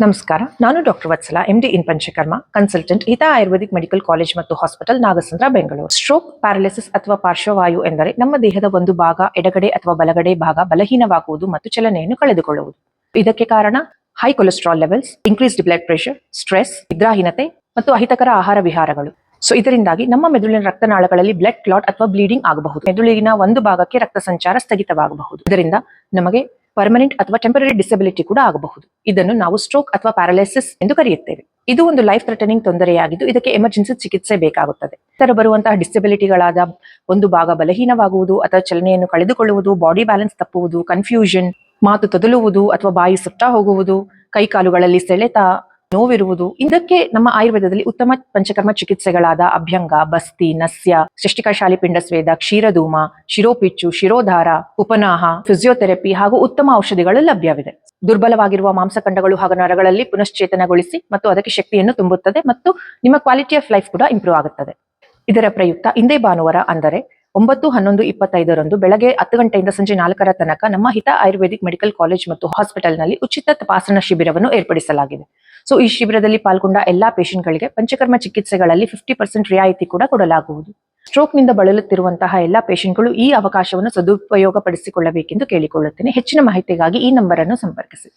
ನಮಸ್ಕಾರ, ನಾನು doctor Vatsala, MD in Panchakarma, consultant, Hita Ayurvedic medical college ಮತ್ತು hospital, Nagasandra, Bengaluru. Stroke, paralysis ಅಥವಾ ಪಾರ್ಶ್ವವಾಯು ಎಂದರೆ ನಮ್ಮ ದೇಹದ ಒಂದು ಭಾಗ, ಎಡಗಡೆ ಅಥವಾ ಬಲಗಡೆ ಭಾಗ ಬಲಹೀನವಾಗುವುದು ಮತ್ತು ಚಲನೆಯನ್ನು ಕಳೆದುಕೊಳ್ಳುವುದು. ಇದಕ್ಕೆ ಕಾರಣ high cholesterol levels, increased blood pressure, stress, ನಿದ್ರಾಹೀನತೆ ಮತ್ತು ಅಹಿತಕರ ಆಹಾರ ವಿಹಾರಗಳು. ಇದರಿಂದಾಗಿ ನಮ್ಮ ಮೆದುಳಿನ ರಕ್ತನಾಳಗಳಲ್ಲಿ ಬ್ಲಡ್ ಕ್ಲಾಟ್ ಅಥವಾ ಬ್ಲೀಡಿಂಗ್ ಆಗಬಹುದು. ಮೆದುಳಿನ ಒಂದು ಭಾಗಕ್ಕೆ ರಕ್ತ ಸಂಚಾರ ಸ್ಥಗಿತವಾಗಬಹುದು. ಇದರಿಂದ ನಮಗೆ ಪರ್ಮನೆಂಟ್ ಅಥವಾ ಟೆಂಪರರಿ ಡಿಸಬಿಲಿಟಿ ಕೂಡ ಆಗಬಹುದು. ಇದನ್ನು ನಾವು ಸ್ಟ್ರೋಕ್ ಅಥವಾ ಪ್ಯಾರಲಿಸಿಸ್ ಎಂದು ಕರೆಯುತ್ತೇವೆ. ಇದು ಒಂದು ಲೈಫ್ ಥ್ರೆಟನಿಂಗ್ ತೊಂದರೆಯಾಗಿದ್ದು ಇದಕ್ಕೆ ಎಮರ್ಜೆನ್ಸಿ ಚಿಕಿತ್ಸೆ ಬೇಕಾಗುತ್ತದೆ. ಇತರ ಬರುವಂತಹ ಡಿಸಬಿಲಿಟಿಗಳಾದ ಒಂದು ಭಾಗ ಬಲಹೀನವಾಗುವುದು ಅಥವಾ ಚಲನೆಯನ್ನು ಕಳೆದುಕೊಳ್ಳುವುದು, ಬಾಡಿ ಬ್ಯಾಲೆನ್ಸ್ ತಪ್ಪುವುದು, ಕನ್ಫ್ಯೂಷನ್, ಮಾತು ತೊದಲುವುದು ಅಥವಾ ಬಾಯಿ ಸುತ್ತಾ ಹೋಗುವುದು, ಕೈಕಾಲುಗಳಲ್ಲಿ ಸೆಳೆತ, ನೋವಿರುವುದು. ಇದಕ್ಕೆ ನಮ್ಮ ಆಯುರ್ವೇದದಲ್ಲಿ ಉತ್ತಮ ಪಂಚಕರ್ಮ ಚಿಕಿತ್ಸೆಗಳಾದ ಅಭ್ಯಂಗ, ಬಸ್ತಿ, ನಸ್ಯ, ಷಷ್ಟಿಕಶಾಲಿ ಪಿಂಡ ಸ್ವೇದ, ಕ್ಷೀರಧೂಮ, ಶಿರೋಪಿಚ್ಚು, ಶಿರೋಧಾರ, ಉಪನಾಹ, ಫಿಸಿಯೋಥೆರಪಿ ಹಾಗೂ ಉತ್ತಮ ಔಷಧಿಗಳು ಲಭ್ಯವಿದೆ. ದುರ್ಬಲವಾಗಿರುವ ಮಾಂಸಖಂಡಗಳು ಹಾಗೂ ನರಗಳಲ್ಲಿ ಪುನಶ್ಚೇತನಗೊಳಿಸಿ ಮತ್ತು ಅದಕ್ಕೆ ಶಕ್ತಿಯನ್ನು ತುಂಬುತ್ತದೆ ಮತ್ತು ನಿಮ್ಮ ಕ್ವಾಲಿಟಿ ಆಫ್ ಲೈಫ್ ಕೂಡ ಇಂಪ್ರೂವ್ ಆಗುತ್ತದೆ. ಇದರ ಪ್ರಯುಕ್ತ ಇಂದೇ ಭಾನುವಾರ ಅಂದರೆ 9/11/25 ಬೆಳಗ್ಗೆ 10 ಗಂಟೆಯಿಂದ ಸಂಜೆ 4 ತನಕ ನಮ್ಮ ಹಿತ ಆಯುರ್ವೇದಿಕ್ ಮೆಡಿಕಲ್ ಕಾಲೇಜ್ ಮತ್ತು ಹಾಸ್ಪಿಟಲ್ನಲ್ಲಿ ಉಚಿತ ತಪಾಸಣಾ ಶಿಬಿರವನ್ನು ಏರ್ಪಡಿಸಲಾಗಿದೆ. ಈ ಶಿಬಿರದಲ್ಲಿ ಪಾಲ್ಗೊಂಡ ಎಲ್ಲಾ ಪೇಷಂಟ್ಗಳಿಗೆ ಪಂಚಕರ್ಮ ಚಿಕಿತ್ಸೆಗಳಲ್ಲಿ 50% ರಿಯಾಯಿತಿ ಕೂಡ ಕೊಡಲಾಗುವುದು. ಸ್ಟ್ರೋಕ್ನಿಂದ ಬಳಲುತ್ತಿರುವಂತಹ ಎಲ್ಲಾ ಪೇಷಂಟ್ಗಳು ಈ ಅವಕಾಶವನ್ನು ಸದುಪಯೋಗ ಪಡಿಸಿಕೊಳ್ಳಬೇಕೆಂದು ಕೇಳಿಕೊಳ್ಳುತ್ತೇನೆ. ಹೆಚ್ಚಿನ ಮಾಹಿತಿಗಾಗಿ ಈ ನಂಬರ್ ಅನ್ನು ಸಂಪರ್ಕಿಸಿ.